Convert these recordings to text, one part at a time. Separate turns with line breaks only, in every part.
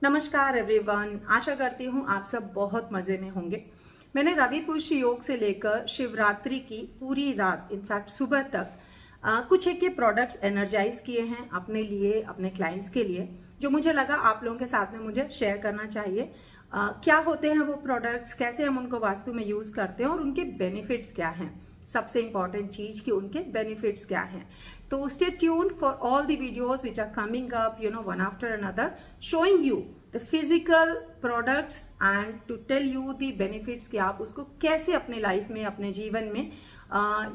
नमस्कार एवरीवन, आशा करती हूँ आप सब बहुत मज़े में होंगे। मैंने रवि पुष्य योग से लेकर शिवरात्रि की पूरी रात इनफैक्ट सुबह तक कुछ एक के प्रोडक्ट्स एनर्जाइज किए हैं अपने लिए, अपने क्लाइंट्स के लिए, जो मुझे लगा आप लोगों के साथ में मुझे शेयर करना चाहिए। क्या होते हैं वो प्रोडक्ट्स, कैसे हम उनको वास्तु में यूज़ करते हैं और उनके बेनिफिट्स क्या हैं। सबसे इंपॉर्टेंट चीज कि उनके बेनिफिट्स क्या हैं। तो stay tuned for all the videos which are coming up one after another, showing you the physical products and to tell you the benefits कि आप उसको कैसे अपने लाइफ में, अपने जीवन में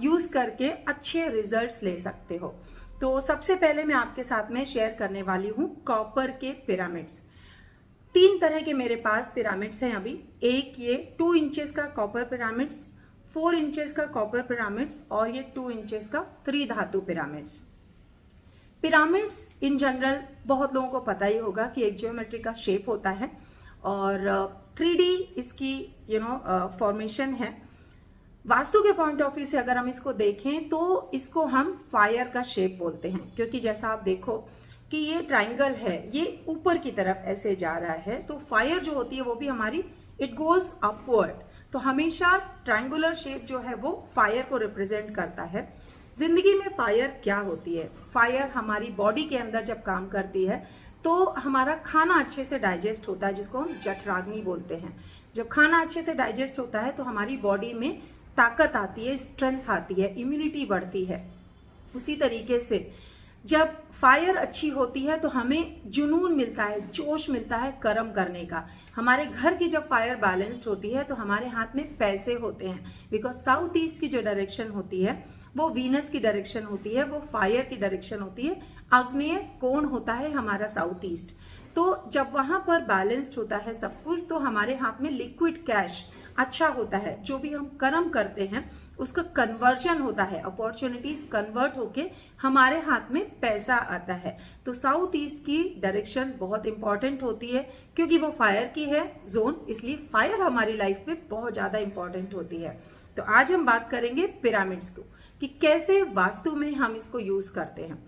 यूज करके अच्छे रिजल्ट्स ले सकते हो। तो सबसे पहले मैं आपके साथ में शेयर करने वाली हूँ कॉपर के पिरामिड्स। 3 तरह के मेरे पास पिरामिड्स हैं अभी। एक ये 2 इंचेस का कॉपर पिरामिड्स, 4 इंचेस का कॉपर पिरामिड्स और ये 2 इंचेस का त्रिधातु पिरामिड्स। पिरामिड्स इन जनरल बहुत लोगों को पता ही होगा कि एक जियोमेट्री का शेप होता है और 3D इसकी फॉर्मेशन है। वास्तु के पॉइंट ऑफ व्यू से अगर हम इसको देखें तो इसको हम फायर का शेप बोलते हैं, क्योंकि जैसा आप देखो कि ये ट्राइंगल है, ये ऊपर की तरफ ऐसे जा रहा है, तो फायर जो होती है वो भी हमारी इट गोज अपवर्ड। तो हमेशा ट्रायंगुलर शेप जो है वो फायर को रिप्रेजेंट करता है। जिंदगी में फायर क्या होती है? फायर हमारी बॉडी के अंदर जब काम करती है तो हमारा खाना अच्छे से डाइजेस्ट होता है, जिसको हम जठराग्नि बोलते हैं। जब खाना अच्छे से डाइजेस्ट होता है तो हमारी बॉडी में ताकत आती है, स्ट्रेंथ आती है, इम्यूनिटी बढ़ती है। उसी तरीके से जब फायर अच्छी होती है तो हमें जुनून मिलता है, जोश मिलता है कर्म करने का। हमारे घर की जब फायर बैलेंस्ड होती है तो हमारे हाथ में पैसे होते हैं, बिकॉज साउथ ईस्ट की जो डायरेक्शन होती है वो वीनस की डायरेक्शन होती है, वो फायर की डायरेक्शन होती है। आग्नेय कोण होता है हमारा साउथ ईस्ट। तो जब वहां पर बैलेंस्ड होता है सब कुछ तो हमारे हाथ में लिक्विड कैश अच्छा होता है। जो भी हम कर्म करते हैं उसका कन्वर्जन होता है, अपॉर्चुनिटीज कन्वर्ट होके हमारे हाथ में पैसा आता है। तो साउथ ईस्ट की डायरेक्शन बहुत इंपॉर्टेंट होती है, क्योंकि वो फायर की है जोन, इसलिए फायर हमारी लाइफ में बहुत ज्यादा इंपॉर्टेंट होती है। तो आज हम बात करेंगे पिरामिड्स को कि कैसे वास्तु में हम इसको यूज करते हैं।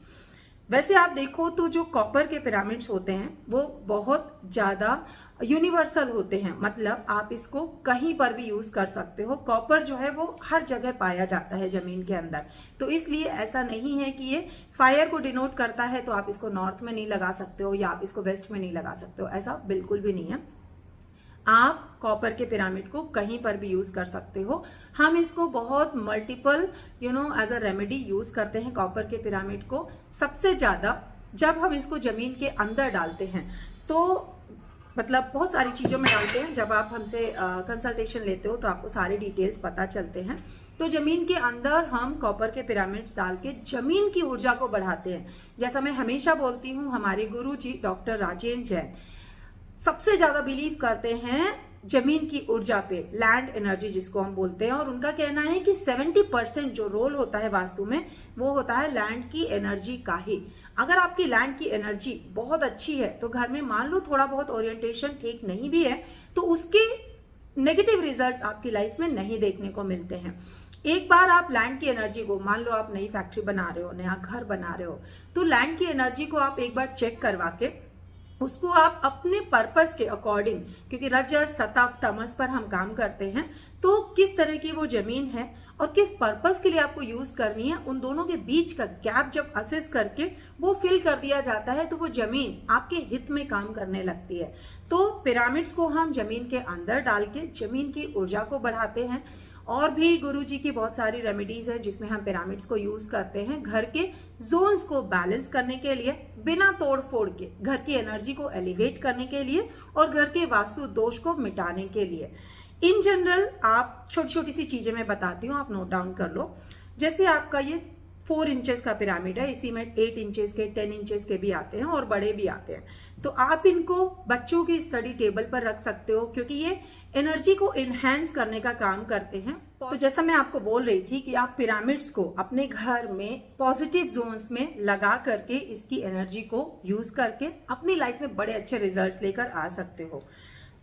वैसे आप देखो तो जो कॉपर के पिरामिड्स होते हैं वो बहुत ज्यादा यूनिवर्सल होते हैं, मतलब आप इसको कहीं पर भी यूज कर सकते हो। कॉपर जो है वो हर जगह पाया जाता है जमीन के अंदर, तो इसलिए ऐसा नहीं है कि ये फायर को डिनोट करता है तो आप इसको नॉर्थ में नहीं लगा सकते हो या आप इसको वेस्ट में नहीं लगा सकते हो, ऐसा बिल्कुल भी नहीं है। आप कॉपर के पिरामिड को कहीं पर भी यूज कर सकते हो। हम इसको बहुत multiple as a remedy use करते हैं कॉपर के पिरामिड को। सबसे ज्यादा जब हम इसको जमीन के अंदर डालते हैं तो मतलब बहुत सारी चीजों में डालते हैं। जब आप हमसे कंसल्टेशन लेते हो तो आपको सारे डिटेल्स पता चलते हैं। तो जमीन के अंदर हम कॉपर के पिरामिड्स डाल के जमीन की ऊर्जा को बढ़ाते हैं। जैसा मैं हमेशा बोलती हूँ, हमारे गुरु जी डॉक्टर राजेंद्र जैन सबसे ज्यादा बिलीव करते हैं जमीन की ऊर्जा पे, लैंड एनर्जी जिसको हम बोलते हैं। और उनका कहना है कि 70% जो रोल होता है वास्तु में वो होता है लैंड की एनर्जी का ही। अगर आपकी लैंड की एनर्जी बहुत अच्छी है तो घर में मान लो थोड़ा बहुत ओरिएंटेशन ठीक नहीं भी है तो उसके नेगेटिव रिजल्ट्स आपकी लाइफ में नहीं देखने को मिलते हैं। एक बार आप लैंड की एनर्जी को, मान लो आप नई फैक्ट्री बना रहे हो, नया घर बना रहे हो, तो लैंड की एनर्जी को आप एक बार चेक करवा के उसको आप अपने पर्पस के अकॉर्डिंग, क्योंकि रजस सतव तमस पर हम काम करते हैं, तो किस तरह की वो जमीन है और किस पर्पस के लिए आपको यूज करनी है, उन दोनों के बीच का गैप जब असेस करके वो फिल कर दिया जाता है तो वो जमीन आपके हित में काम करने लगती है। तो पिरामिड्स को हम जमीन के अंदर डाल के जमीन की ऊर्जा को बढ़ाते हैं। और भी गुरुजी की बहुत सारी रेमेडीज है जिसमें हम पिरामिड्स को यूज करते हैं घर के जोन्स को बैलेंस करने के लिए, बिना तोड़ फोड़ के घर की एनर्जी को एलिवेट करने के लिए और घर के वास्तु दोष को मिटाने के लिए। इन जनरल आप छोटी छोटी सी चीजें मैं बताती हूँ, आप नोट डाउन कर लो। जैसे आपका ये 4 इंचेस का पिरामिड है, इसी में 8 इंचेस के, 10 इंचेस के भी आते हैं और बड़े भी आते हैं। तो आप इनको बच्चों की स्टडी टेबल पर रख सकते हो, क्योंकि ये एनर्जी को इनहेंस करने का काम करते हैं। तो जैसा मैं आपको बोल रही थी कि आप पिरामिड्स को अपने घर में पॉजिटिव जोन्स में लगा करके इसकी एनर्जी को यूज करके अपनी लाइफ में बड़े अच्छे रिजल्ट्स लेकर आ सकते हो।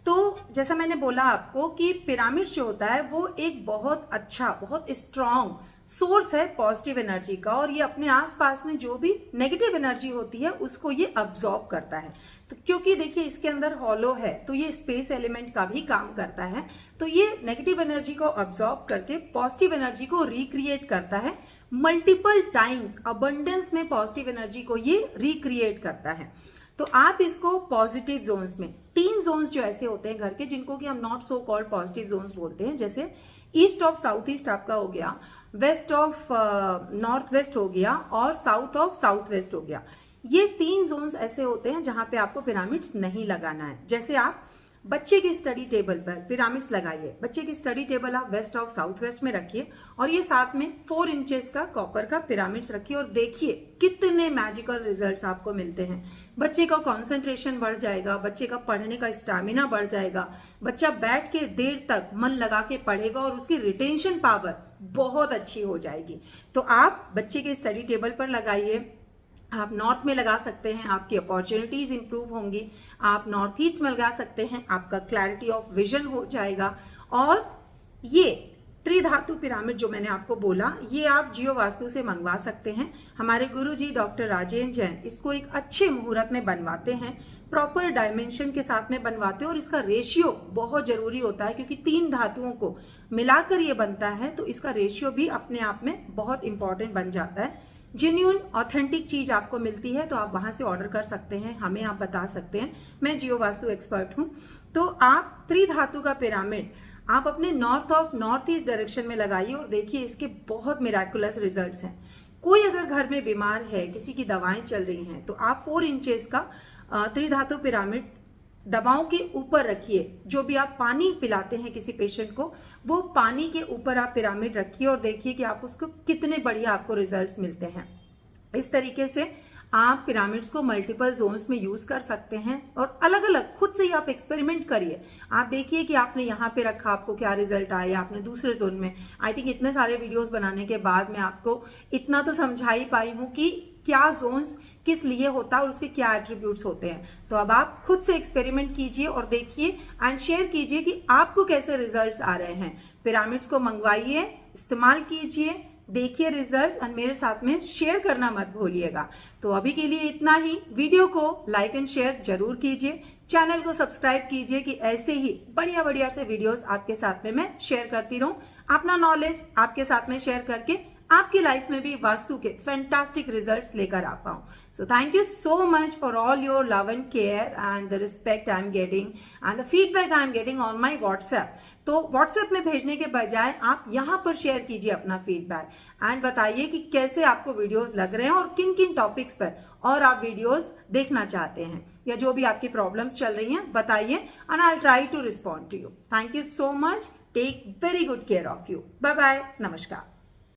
तो जैसा मैंने बोला आपको कि पिरामिड जो होता है वो एक बहुत अच्छा, बहुत स्ट्रॉन्ग सोर्स है पॉजिटिव एनर्जी का, और ये अपने आसपास में जो भी नेगेटिव एनर्जी होती है उसको ये अब्सॉर्ब करता है। तो क्योंकि देखिए इसके अंदर हॉलो है तो ये स्पेस एलिमेंट का भी काम करता है, तो ये नेगेटिव एनर्जी को अब्सॉर्ब करके पॉजिटिव एनर्जी को रिक्रिएट करता है मल्टीपल टाइम्स। अबंडेंस में पॉजिटिव एनर्जी को ये रिक्रिएट करता है। तो आप इसको पॉजिटिव जोन्स में, 3 जोन्स जो ऐसे होते हैं घर के जिनको कि हम not so called positive zones बोलते हैं, जैसे ईस्ट ऑफ साउथ ईस्ट आपका हो गया, वेस्ट ऑफ नॉर्थ वेस्ट हो गया, और साउथ ऑफ साउथ वेस्ट हो गया। ये 3 जोन्स ऐसे होते हैं जहां पे आपको पिरामिड्स नहीं लगाना है। जैसे आप बच्चे की स्टडी टेबल पर पिरामिड्स लगाइए, बच्चे की स्टडी टेबल आप वेस्ट ऑफ साउथ वेस्ट में रखिए, और ये साथ में 4 इंचेस का कॉपर का पिरामिड्स रखिए, और देखिए कितने मैजिकल रिजल्ट्स आपको मिलते हैं। बच्चे का कंसंट्रेशन बढ़ जाएगा, बच्चे का पढ़ने का स्टैमिना बढ़ जाएगा, बच्चा बैठ के देर तक मन लगा के पढ़ेगा और उसकी रिटेंशन पावर बहुत अच्छी हो जाएगी। तो आप बच्चे के स्टडी टेबल पर लगाइए, आप नॉर्थ में लगा सकते हैं, आपकी अपॉर्चुनिटीज इंप्रूव होंगी। आप नॉर्थ ईस्ट में लगा सकते हैं, आपका क्लैरिटी ऑफ विजन हो जाएगा। और ये त्रिधातु पिरामिड जो मैंने आपको बोला, ये आप जियो वास्तु से मंगवा सकते हैं। हमारे गुरुजी डॉक्टर राजेंद्र जैन इसको एक अच्छे मुहूर्त में बनवाते हैं, प्रॉपर डायमेंशन के साथ में बनवाते हैं, और इसका रेशियो बहुत जरूरी होता है क्योंकि 3 धातुओं को मिलाकर ये बनता है, तो इसका रेशियो भी अपने आप में बहुत इंपॉर्टेंट बन जाता है। जेन्युइन ऑथेंटिक चीज आपको मिलती है तो आप वहां से ऑर्डर कर सकते हैं, हमें आप बता सकते हैं, मैं जियो वास्तु एक्सपर्ट हूं। तो आप त्रिधातु का पिरामिड आप अपने north of north east direction में लगाइए और देखिए इसके बहुत मिराकुलस रिजल्ट्स हैं। कोई अगर घर में बीमार है, किसी की दवाएं चल रही हैं, तो आप 4 इंचेस का त्रिधातु पिरामिड दवाओं के ऊपर रखिए। जो भी आप पानी पिलाते हैं किसी पेशेंट को, वो पानी के ऊपर आप पिरामिड रखिए और देखिए कि आप उसको कितने बढ़िया आपको रिजल्ट्स मिलते हैं। इस तरीके से आप पिरामिड्स को मल्टीपल जोन्स में यूज कर सकते हैं, और अलग अलग खुद से ही आप एक्सपेरिमेंट करिए। आप देखिए कि आपने यहाँ पे रखा, आपको क्या रिजल्ट आया, आपने दूसरे जोन में। आई थिंक इतने सारे वीडियोस बनाने के बाद मैं आपको इतना तो समझा ही पाई हूँ कि क्या जोन्स किस लिए होता है और उसके क्या एट्रीब्यूट्स होते हैं। तो अब आप खुद से एक्सपेरिमेंट कीजिए और देखिए एंड शेयर कीजिए कि आपको कैसे रिजल्ट्स आ रहे हैं। पिरामिड्स को मंगवाइए, इस्तेमाल कीजिए, देखिए रिजल्ट, और मेरे साथ में शेयर करना मत भूलिएगा। तो अभी के लिए इतना ही। वीडियो को लाइक एंड शेयर जरूर कीजिए, चैनल को सब्सक्राइब कीजिए कि ऐसे ही बढ़िया बढ़िया से वीडियोस आपके साथ में मैं शेयर करती रहूं, अपना नॉलेज आपके साथ में शेयर करके आपकी लाइफ में भी वास्तु के फैंटास्टिक रिजल्ट्स लेकर आ पाऊं। So thank you so much for all your love and care and the respect I am getting and the feedback I am getting on my WhatsApp. तो व्हाट्सएप में भेजने के बजाय आप यहाँ पर शेयर कीजिए अपना फीडबैक एंड बताइए कि कैसे आपको वीडियोस लग रहे हैं और किन किन टॉपिक्स पर और आप वीडियोस देखना चाहते हैं, या जो भी आपकी प्रॉब्लम्स चल रही हैं बताइए, and I will try to respond to you. Thank you so much, take very good care of you. Bye bye, नमस्कार।